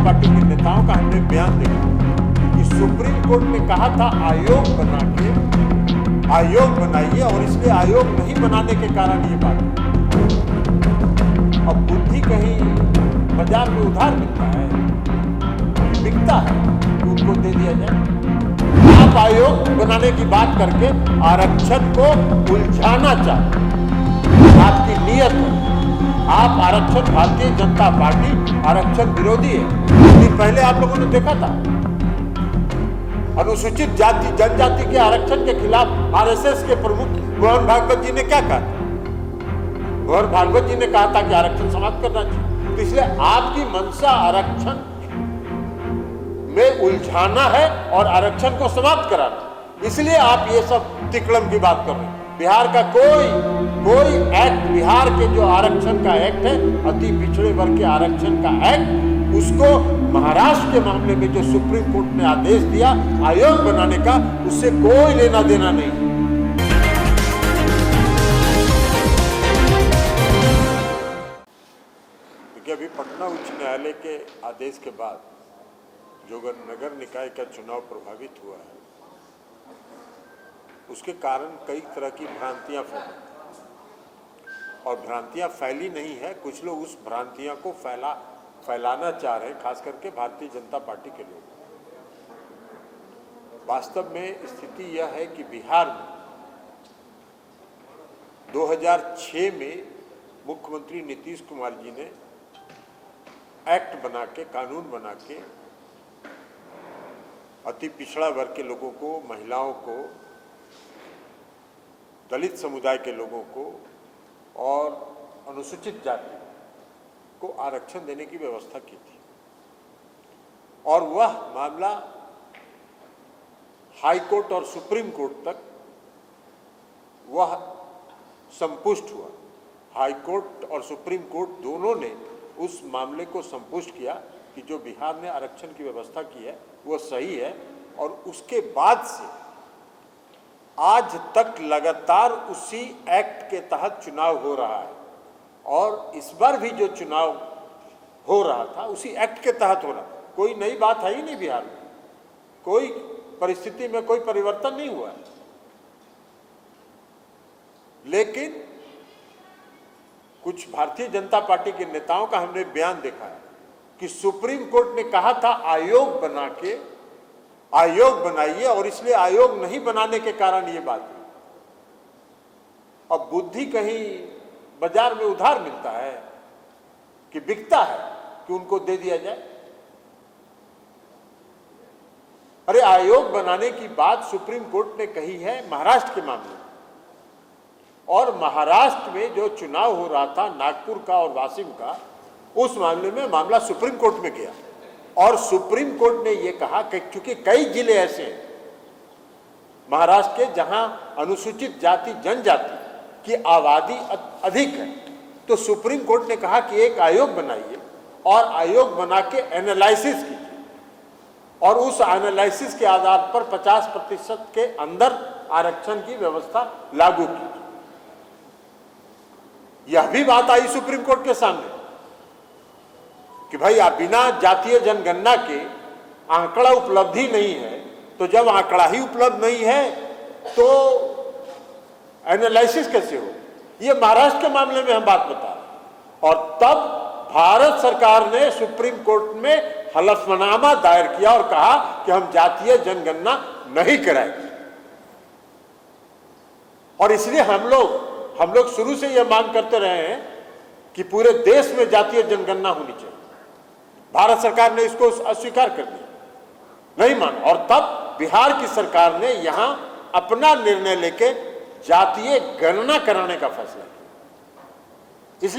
Party के नेताओं का हमने बयान देखा कि सुप्रीम कोर्ट ने कहा था आयोग बनाइए और इसलिए आयोग नहीं बनाने के कारण ये बात है। अब बुद्धि कहीं बाजार में उधार मिलता है, बिकता है तो उनको दे दिया जाए। आप आयोग बनाने की बात करके आरक्षण को उलझाना चाहते, आपकी नीयत है। आप आरक्षण, भारतीय जनता पार्टी आरक्षण विरोधी है। दिन पहले आप लोगों ने देखा था अनुसूचित जाति जनजाति के आरक्षण के खिलाफ आरएसएस के प्रमुख मोहन भागवत जी ने क्या कहा? मोहन भागवत जी ने कहा था कि आरक्षण समाप्त करना चाहिए। तो इसलिए आपकी मंशा आरक्षण में उलझाना है और आरक्षण को समाप्त कराना, इसलिए आप ये सब तिकड़म की बात कर रहे हैं। बिहार का कोई एक्ट, बिहार के जो आरक्षण का एक्ट है, अति पिछड़े वर्ग के आरक्षण का एक्ट, उसको महाराष्ट्र के मामले में जो सुप्रीम कोर्ट ने आदेश दिया आयोग बनाने का, उससे कोई लेना देना नहीं। क्योंकि अभी पटना उच्च न्यायालय के आदेश के बाद जो नगर निकाय का चुनाव प्रभावित हुआ है, उसके कारण कई तरह की भ्रांतियां फैली, और भ्रांतियां फैली नहीं है, कुछ लोग उस भ्रांतियां को फैलाना चाह रहे हैं, खास करके भारतीय जनता पार्टी के लोग। वास्तव में स्थिति यह है कि बिहार में 2006 में मुख्यमंत्री नीतीश कुमार जी ने एक्ट बना के, कानून बना के अति पिछड़ा वर्ग के लोगों को, महिलाओं को, दलित समुदाय के लोगों को और अनुसूचित जाति को आरक्षण देने की व्यवस्था की थी। और वह मामला हाई कोर्ट और सुप्रीम कोर्ट तक वह संपुष्ट हुआ। हाई कोर्ट और सुप्रीम कोर्ट दोनों ने उस मामले को संपुष्ट किया कि जो बिहार ने आरक्षण की व्यवस्था की है वो सही है, और उसके बाद से आज तक लगातार उसी एक्ट के तहत चुनाव हो रहा है। और इस बार भी जो चुनाव हो रहा था उसी एक्ट के तहत हो रहा। कोई नई बात है ही नहीं, बिहार में कोई परिस्थिति में कोई परिवर्तन नहीं हुआ है। लेकिन कुछ भारतीय जनता पार्टी के नेताओं का हमने बयान देखा है कि सुप्रीम कोर्ट ने कहा था आयोग बनाइए और इसलिए आयोग नहीं बनाने के कारण ये बात हुई। अब बुद्धि कहीं बाजार में उधार मिलता है कि बिकता है कि उनको दे दिया जाए। अरे आयोग बनाने की बात सुप्रीम कोर्ट ने कही है महाराष्ट्र के मामले में, और महाराष्ट्र में जो चुनाव हो रहा था नागपुर का और वाशिम का, उस मामले में मामला सुप्रीम कोर्ट में गया और सुप्रीम कोर्ट ने यह कहा कि चूंकि कई जिले ऐसे हैं महाराष्ट्र के जहां अनुसूचित जाति जनजाति की आबादी अधिक है, तो सुप्रीम कोर्ट ने कहा कि एक आयोग बनाइए और आयोग बना के एनालिसिस कीजिए और उस एनालिसिस के आधार पर 50% के अंदर आरक्षण की व्यवस्था लागू कीजिए। यह भी बात आई सुप्रीम कोर्ट के सामने कि भाई आप बिना जातीय जनगणना के आंकड़ा उपलब्धि नहीं है, तो जब आंकड़ा ही उपलब्ध नहीं है तो एनालिसिस कैसे हो। ये महाराष्ट्र के मामले में हम बात बता रहे, और तब भारत सरकार ने सुप्रीम कोर्ट में हलफनामा दायर किया और कहा कि हम जातीय जनगणना नहीं कराएंगे। और इसलिए हम लोग शुरू से यह मांग करते रहे हैं कि पूरे देश में जातीय जनगणना होनी चाहिए। भारत सरकार ने इसको अस्वीकार कर दिया, नहीं माना, और तब बिहार की सरकार ने यहां अपना निर्णय लेके जातीय गणना कराने का फैसला किया।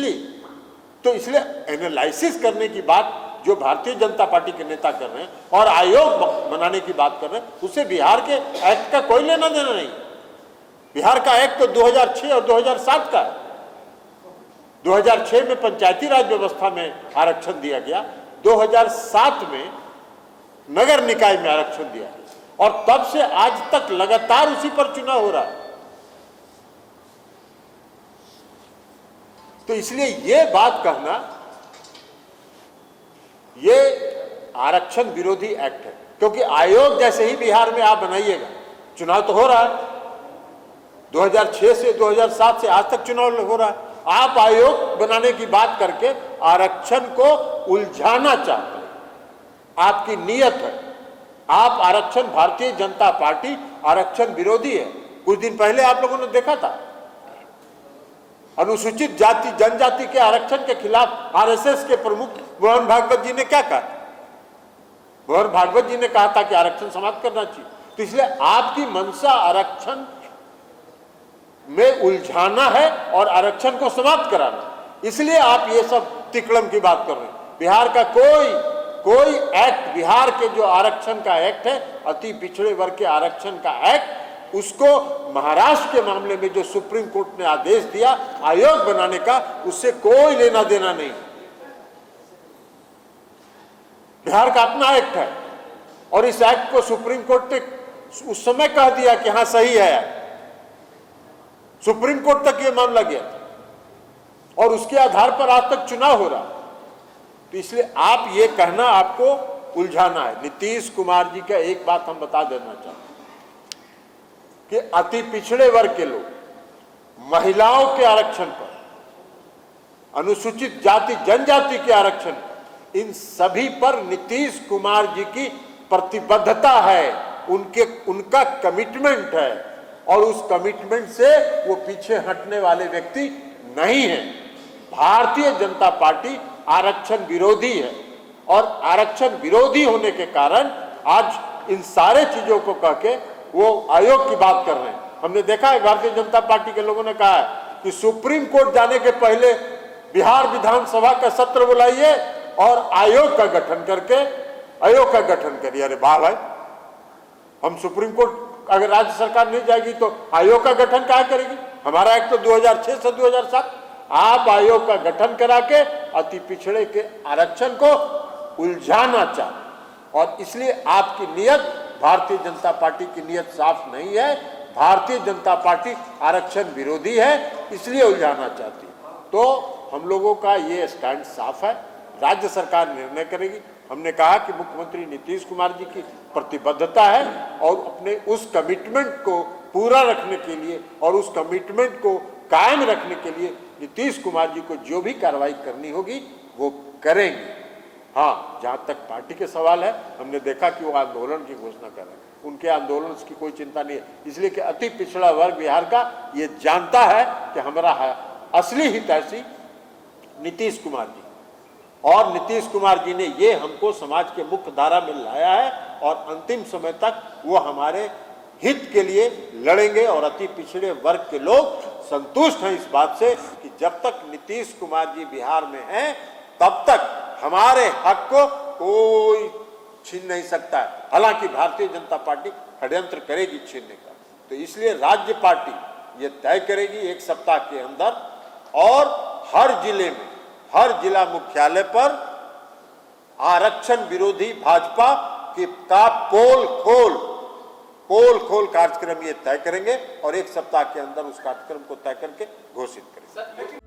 इसलिए एनालिसिस करने की बात जो भारतीय जनता पार्टी के नेता कर रहे हैं और आयोग बनाने की बात कर रहे हैं, उससे बिहार के एक्ट का कोई लेना देना नहीं। बिहार का एक्ट तो 2006 और 2007 का है। 2006 में पंचायती राज व्यवस्था में आरक्षण दिया गया, 2007 में नगर निकाय में आरक्षण दिया गया, और तब से आज तक लगातार उसी पर चुनाव हो रहा है। तो इसलिए ये बात कहना, ये आरक्षण विरोधी एक्ट है, क्योंकि आयोग जैसे ही बिहार में आप बनाइएगा, चुनाव तो हो रहा है 2006 से 2007 से आज तक चुनाव हो रहा है, आप आयोग बनाने की बात करके आरक्षण को उलझाना चाहते हैं, आपकी नियत है। आप आरक्षण, भारतीय जनता पार्टी आरक्षण विरोधी है। कुछ दिन पहले आप लोगों ने देखा था अनुसूचित जाति जनजाति के आरक्षण के खिलाफ आरएसएस के प्रमुख मोहन भागवत जी ने क्या कहा? मोहन भागवत जी ने कहा था कि आरक्षण समाप्त करना चाहिए। तो इसलिए आपकी मंशा आरक्षण में उलझाना है और आरक्षण को समाप्त कराना, इसलिए आप ये सब तिकड़म की बात कर रहे हैं। बिहार का कोई एक्ट, बिहार के जो आरक्षण का एक्ट है, अति पिछड़े वर्ग के आरक्षण का एक्ट, उसको महाराष्ट्र के मामले में जो सुप्रीम कोर्ट ने आदेश दिया आयोग बनाने का, उससे कोई लेना देना नहीं। बिहार का अपना एक्ट है और इस एक्ट को सुप्रीम कोर्ट ने उस समय कह दिया कि हाँ सही है, सुप्रीम कोर्ट तक ये मामला गया था और उसके आधार पर आज तक चुनाव हो रहा। तो इसलिए आप ये कहना आपको उलझाना है। नीतीश कुमार जी का एक बात हम बता देना चाहते हैं कि अति पिछड़े वर्ग के लोग, महिलाओं के आरक्षण पर, अनुसूचित जाति जनजाति के आरक्षण पर, इन सभी पर नीतीश कुमार जी की प्रतिबद्धता है, उनका कमिटमेंट है और उस कमिटमेंट से वो पीछे हटने वाले व्यक्ति नहीं है। भारतीय जनता पार्टी आरक्षण विरोधी है और आरक्षण विरोधी होने के कारण आज इन सारे चीजों को कह के वो आयोग की बात कर रहे हैं। हमने देखा है भारतीय जनता पार्टी के लोगों ने कहा है कि सुप्रीम कोर्ट जाने के पहले बिहार विधानसभा का सत्र बुलाइए और आयोग का गठन करिए। अरे वाह भाई, हम सुप्रीम कोर्ट अगर राज्य सरकार नहीं जाएगी तो आयोग का गठन क्या करेगी? हमारा एक्ट तो 2006 से 2007। आप आयोग का गठन करा के अति पिछड़े के आरक्षण को उलझाना चाहते और इसलिए आपकी नियत, भारतीय जनता पार्टी की नियत साफ नहीं है। भारतीय जनता पार्टी आरक्षण विरोधी है, इसलिए उलझाना चाहती है। तो हम लोगों का ये स्टैंड साफ है, राज्य सरकार निर्णय करेगी। हमने कहा कि मुख्यमंत्री नीतीश कुमार जी की प्रतिबद्धता है और अपने उस कमिटमेंट को पूरा रखने के लिए और उस कमिटमेंट को कायम रखने के लिए नीतीश कुमार जी को जो भी कार्रवाई करनी होगी वो करेंगे। हाँ, जहाँ तक पार्टी के सवाल है, हमने देखा कि वो आंदोलन की घोषणा कर रहे हैं, उनके आंदोलन की कोई चिंता नहीं है, इसलिए कि अति पिछड़ा वर्ग बिहार का ये जानता है कि हमारा असली हितैषी नीतीश कुमार जी, और नीतीश कुमार जी ने ये हमको समाज के मुख्य धारा में लाया है और अंतिम समय तक वो हमारे हित के लिए लड़ेंगे। और अति पिछड़े वर्ग के लोग संतुष्ट हैं इस बात से कि जब तक नीतीश कुमार जी बिहार में हैं तब तक हमारे हक को कोई छीन नहीं सकता है। हालांकि भारतीय जनता पार्टी षड्यंत्र करेगी छीनने का, तो इसलिए राज्य पार्टी ये तय करेगी एक सप्ताह के अंदर और हर जिले में, हर जिला मुख्यालय पर आरक्षण विरोधी भाजपा का पोल खोल कार्यक्रम ये तय करेंगे और एक सप्ताह के अंदर उस कार्यक्रम को तय करके घोषित करेंगे।